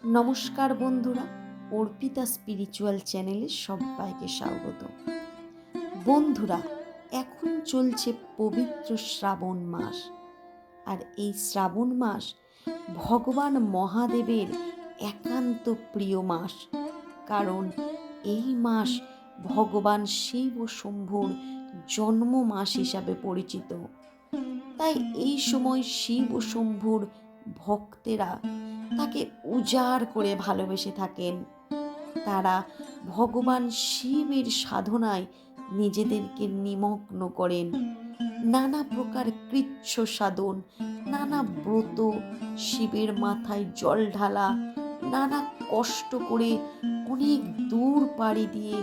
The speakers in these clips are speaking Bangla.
নমস্কার বন্ধুরা, অর্পিতা স্পিরিচুয়াল চ্যানেলে সবাইকে স্বাগত। বন্ধুরা, এখন চলছে পবিত্র শ্রাবণ মাস। আর এই শ্রাবণ মাস ভগবান মহাদেবের একান্ত প্রিয় মাস, কারণ এই মাস ভগবান শিব ও শম্ভুর জন্ম মাস হিসাবে পরিচিত। তাই এই সময় শিব ও শম্ভুর ভক্তেরা তাকে উজাড় করে ভালোবেসে থাকেন। তারা ভগবান শিবের সাধনায় নিজেদেরকে নিমগ্ন করেন। নানা প্রকার কৃচ্ছ সাধন, নানা ব্রত, শিবের মাথায় জল ঢালা, নানা কষ্ট করে অনেক দূর পাড়ি দিয়ে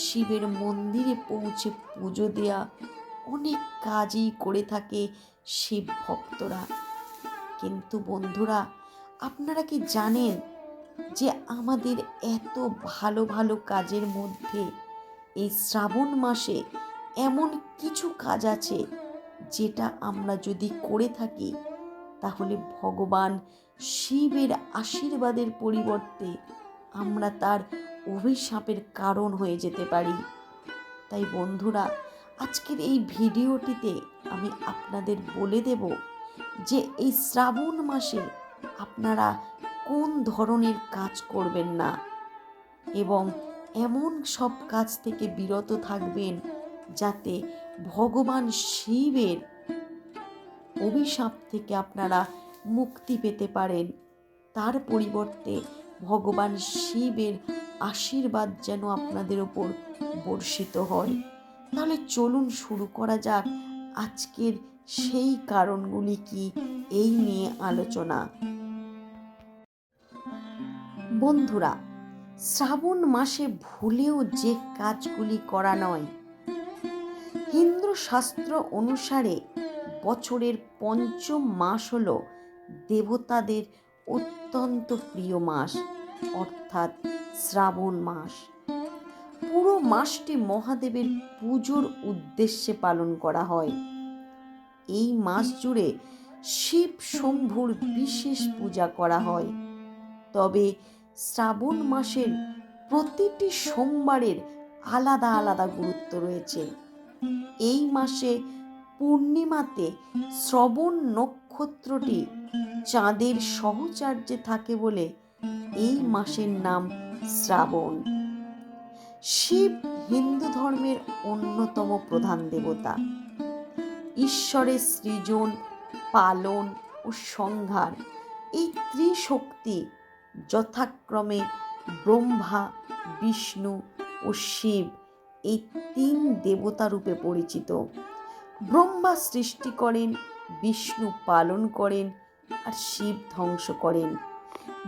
শিবের মন্দিরে পৌঁছে পুজো দেয়া, অনেক কাজই করে থাকে শিব ভক্তরা। কিন্তু বন্ধুরা, আপনারা কি জানেন যে আমাদের এত ভালো ভালো কাজের মধ্যে এই শ্রাবণ মাসে এমন কিছু কাজ আছে যেটা আমরা যদি করে থাকি তাহলে ভগবান শিবের আশীর্বাদের পরিবর্তে আমরা তার অভিশাপের কারণ হয়ে যেতে পারি। তাই বন্ধুরা, আজকের এই ভিডিওটিতে আমি আপনাদের বলে দেব যে এই শ্রাবণ মাসে আপনারা কোন ধরনের কাজ করবেন না এবং এমন সব কাজ থেকে বিরত থাকবেন যাতে ভগবান শিবের অভিশাপ থেকে আপনারা মুক্তি পেতে পারেন। তার পরিবর্তে ভগবান শিবের আশীর্বাদ যেন আপনাদের ওপর বর্ষিত হয়। তাহলে চলুন শুরু করা যাক আজকের সেই কারণগুলি কি, এই নিয়ে আলোচনা। বন্ধুরা, শ্রাবণ মাসে ভুলেও যে কাজগুলি করা নয়। হিন্দু শাস্ত্র অনুসারে বছরের পঞ্চম মাস হল দেবতাদের অত্যন্ত প্রিয় মাস, অর্থাৎ শ্রাবণ মাস। পুরো মাসটি মহাদেবের পুজোর উদ্দেশ্যে পালন করা হয়। এই মাস জুড়ে শিব শম্ভুর বিশেষ পূজা করা হয়। তবে শ্রাবণ মাসের প্রতিটি সোমবারের আলাদা আলাদা গুরুত্ব রয়েছে। এই মাসে পূর্ণিমাতে শ্রবণ নক্ষত্রটি চাঁদের সহচর্যে থাকে বলে এই মাসের নাম শ্রাবণ। শিব হিন্দু ধর্মের অন্যতম প্রধান দেবতা। ঈশ্বরের সৃজন, পালন ও সংহার, এই ত্রিশক্তি যথাক্রমে ব্রহ্মা, বিষ্ণু ও শিব, এই তিন দেবতা রূপে পরিচিত। ব্রহ্মা সৃষ্টি করেন, বিষ্ণু পালন করেন আর শিব ধ্বংস করেন।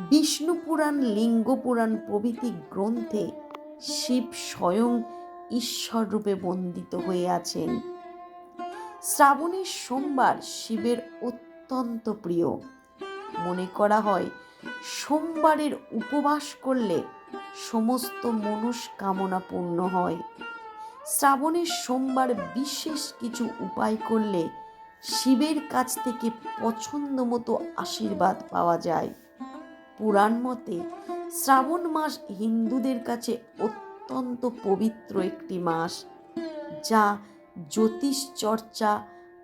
বিষ্ণু পুরাণ, লিঙ্গ পুরাণ প্রভৃতি গ্রন্থে শিব স্বয়ং ঈশ্বর রূপে বন্দিত হয়ে আছেন। শ্রাবণের সোমবার শিবের অত্যন্ত প্রিয়। মনে করা হয় সোমবারের উপবাস করলে সমস্ত মনস্কামনা পূর্ণ হয়। শ্রাবণের সোমবার বিশেষ কিছু উপায় করলে শিবের কাছ থেকে পছন্দ মতো আশীর্বাদ পাওয়া যায়। পুরাণ মতে শ্রাবণ মাস হিন্দুদের কাছে অত্যন্ত পবিত্র একটি মাস, যা জ্যোতিষ চর্চা,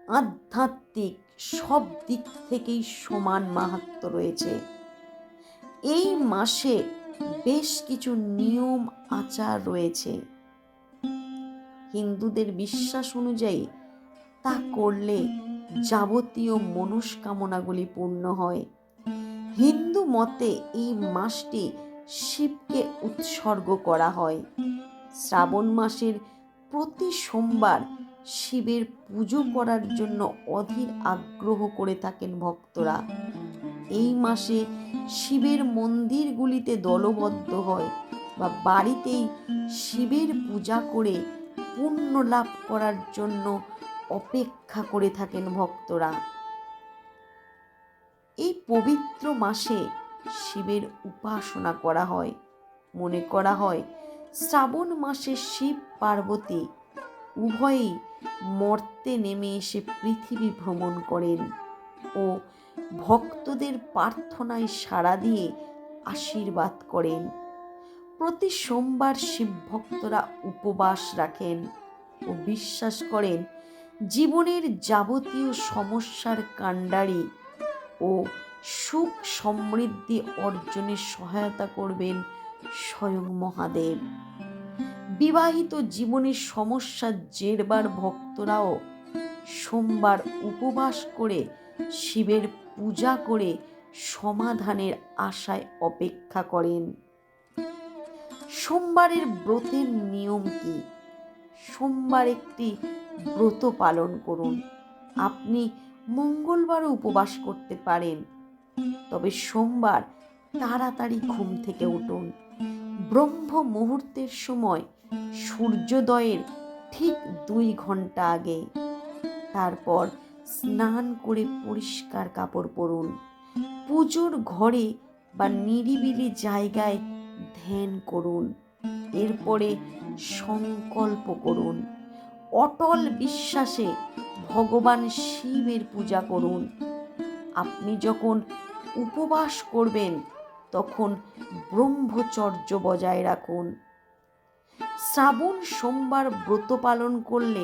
আধ্যাত্মিক সব দিক থেকেই সমান মাহাত্ম্য রয়েছে। এই মাসে বেশ কিছু নিয়ম আচার রয়েছে। হিন্দুদের বিশ্বাস অনুযায়ী তা করলে যাবতীয় মনস্কামনাগুলি পূর্ণ হয়। হিন্দু মতে এই মাসটি শিবকে উৎসর্গ করা হয়। শ্রাবণ মাসের প্রতি সোমবার শিবের পুজো করার জন্য অধীর আগ্রহ করে থাকেন ভক্তরা। এই মাসে শিবের মন্দিরগুলিতে দলবদ্ধ হয় বা বাড়িতেই শিবের পূজা করে পুণ্য লাভ করার জন্য অপেক্ষা করে থাকেন ভক্তরা। এই পবিত্র মাসে শিবের উপাসনা করা হয়। মনে করা হয় শ্রাবণ মাসে শিব পার্বতী উভয়েই মর্তে নেমে এসে পৃথিবী ভ্রমণ করেন ও ভক্তদের প্রার্থনায় সাড়া দিয়ে আশীর্বাদ করেন। প্রতি সোমবার শিব ভক্তরা উপবাস রাখেন ও বিশ্বাস করেন জীবনের যাবতীয় সমস্যার কাণ্ডারি ও সুখ সমৃদ্ধি অর্জনে সহায়তা করবেন স্বয়ং মহাদেব। বিবাহিত জীবনের সমস্যা জেরবার ভক্তরাও সোমবার উপবাস করে শিবের পূজা করে সমাধানের আশায় অপেক্ষা করেন। সোমবারের ব্রতের নিয়ম কি? সোমবার একটি ব্রত পালন করুন। আপনি মঙ্গলবারও উপবাস করতে পারেন, তবে সোমবার তাড়াতাড়ি ঘুম থেকে উঠুন। ব্রহ্ম মুহূর্তের সময় সূর্যোদয়ের ঠিক 2 ঘন্টা আগে। তারপর স্নান করে পরিষ্কার কাপড় পরুন। পুজোর ঘরে বা নিরিবিলি জায়গায় ধ্যান করুন। এরপরে সংকল্প করুন। অটল বিশ্বাসে ভগবান শিবের পূজা করুন। আপনি যখন উপবাস করবেন তখন ব্রহ্মচর্য বজায় রাখুন। শ্রাবণ সোমবার ব্রত পালন করলে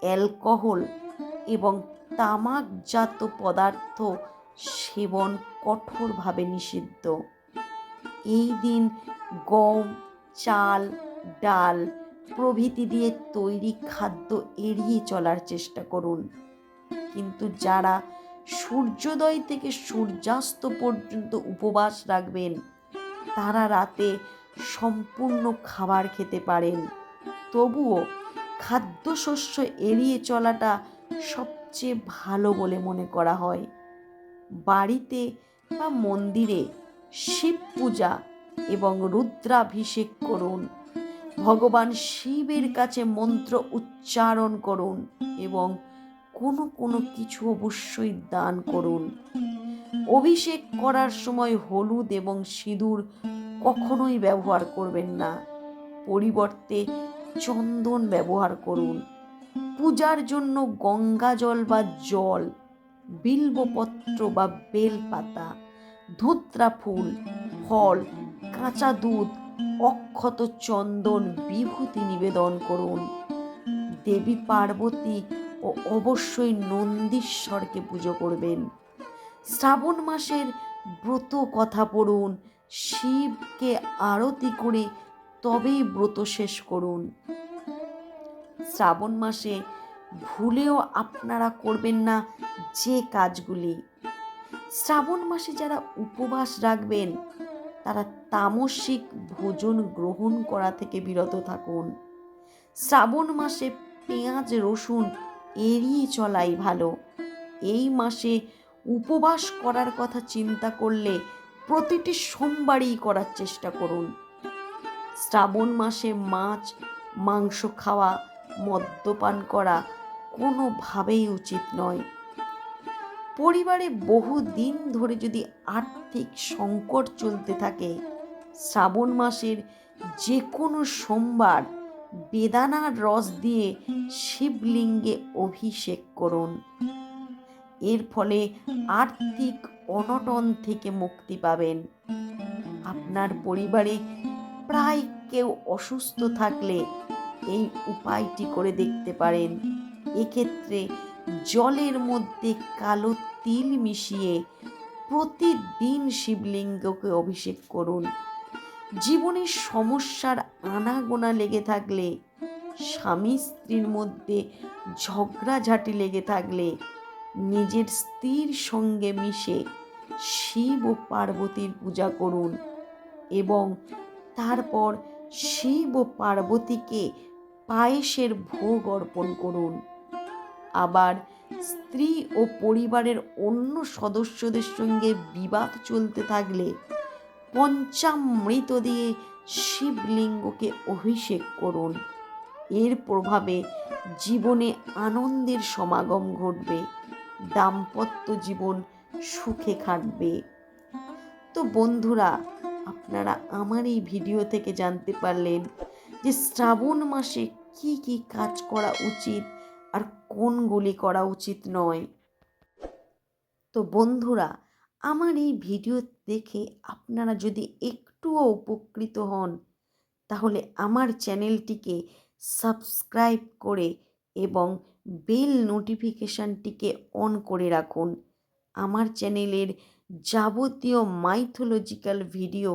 অ্যালকোহল এবং তামাকজাত পদার্থ সেবন কঠোরভাবে নিষিদ্ধ। এই দিন গম, চাল, ডাল প্রভৃতি দিয়ে তৈরি খাদ্য এড়িয়ে চলার চেষ্টা করুন। কিন্তু যারা সূর্যোদয় থেকে সূর্যাস্ত পর্যন্ত উপবাস রাখবেন তারা রাতে সম্পূর্ণ খাবার খেতে পারেন। তবুও খাদ্যশস্য এড়িয়ে চলাটা সবচেয়ে ভালো বলে মনে করা হয়। বাড়িতে বা মন্দিরে শিব পূজা এবং রুদ্রাভিষেক করুন। ভগবান শিবের কাছে মন্ত্র উচ্চারণ করুন এবং কোনো কিছু অবশ্যই দান করুন। অভিষেক করার সময় হলুদ এবং সিঁদুর কখনোই ব্যবহার করবেন না, পরিবর্তে চন্দন ব্যবহার করুন। পূজার জন্য গঙ্গা জল বা জল, বিল্বপত্র বা বেলপাতা, ধুত্রা ফুল, ফল, কাঁচা দুধ, অক্ষত, চন্দন, বিভূতি নিবেদন করুন। দেবী পার্বতী ও অবশ্যই নন্দীশ্বরকে পুজো করবেন। শ্রাবণ মাসের ব্রত কথা পড়ুন, শিবকে আরতি করে তবেই ব্রত শেষ করুন। শ্রাবণ মাসে ভুলেও আপনারা করবেন না যে কাজগুলি। শ্রাবণ মাসে যারা উপবাস রাখবেন তারা তামসিক ভোজন গ্রহণ করা থেকে বিরত থাকুন। শ্রাবণ মাসে পেঁয়াজ রসুন এড়িয়ে চলাই ভালো। এই মাসে উপবাস করার কথা চিন্তা করলে প্রতিটি সোমবারই করার চেষ্টা করুন। শ্রাবণ মাসে মাছ, মাংস খাওয়া, মদ্যপান করা কোনোভাবেই উচিত নয়। পরিবারে বহুদিন ধরে যদি আর্থিক সংকট চলতে থাকে, শ্রাবণ মাসের যে কোনো সোমবার বেদানার রস দিয়ে শিবলিঙ্গে অভিষেক করুন। এর ফলে আর্থিক অনটন থেকে মুক্তি পাবেন। আপনার পরিবারে প্রায় কেউ অসুস্থ থাকলে এই উপায়টি করে দেখতে পারেন। এক্ষেত্রে জলের মধ্যে কালো তিল মিশিয়ে প্রতিদিন শিবলিঙ্গকে অভিষেক করুন। জীবনের সমস্যার আনাগোনা লেগে থাকলে, স্বামী স্ত্রীর মধ্যে ঝগড়াঝাটি লেগে থাকলে নিজের স্ত্রীর সঙ্গে মিশে শিব ও পার্বতীর পূজা করুন এবং তারপর শিব ও পার্বতীকে পায়েসের ভোগ অর্পণ করুন। আবার স্ত্রী ও পরিবারের অন্য সদস্যদের সঙ্গে বিবাদ চলতে থাকলে পঞ্চামৃত দিয়ে শিবলিঙ্গকে অভিষেক করুন। এর প্রভাবে জীবনে আনন্দের সমাগম ঘটবে, দাম্পত্য জীবন সুখে কাটবে। তো বন্ধুরা, আপনারা আমার এই ভিডিও থেকে জানতে পারলেন যে শ্রাবণ মাসে কি কি কাজ করা উচিত আর কোনগুলি করা উচিত নয়। তো বন্ধুরা, আমার এই ভিডিও দেখে আপনারা যদি একটুও উপকৃত হন, তাহলে আমার চ্যানেলটিকে সাবস্ক্রাইব করে এবং বেল নোটিফিকেশানটিকে অন করে রাখুন। আমার চ্যানেলের যাবতীয় মাইথোলজিক্যাল ভিডিও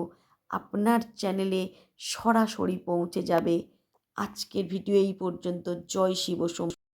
আপনার চ্যানেলে সরাসরি পৌঁছে যাবে। আজকের ভিডিও এই পর্যন্ত। জয় শিব শম্ভু।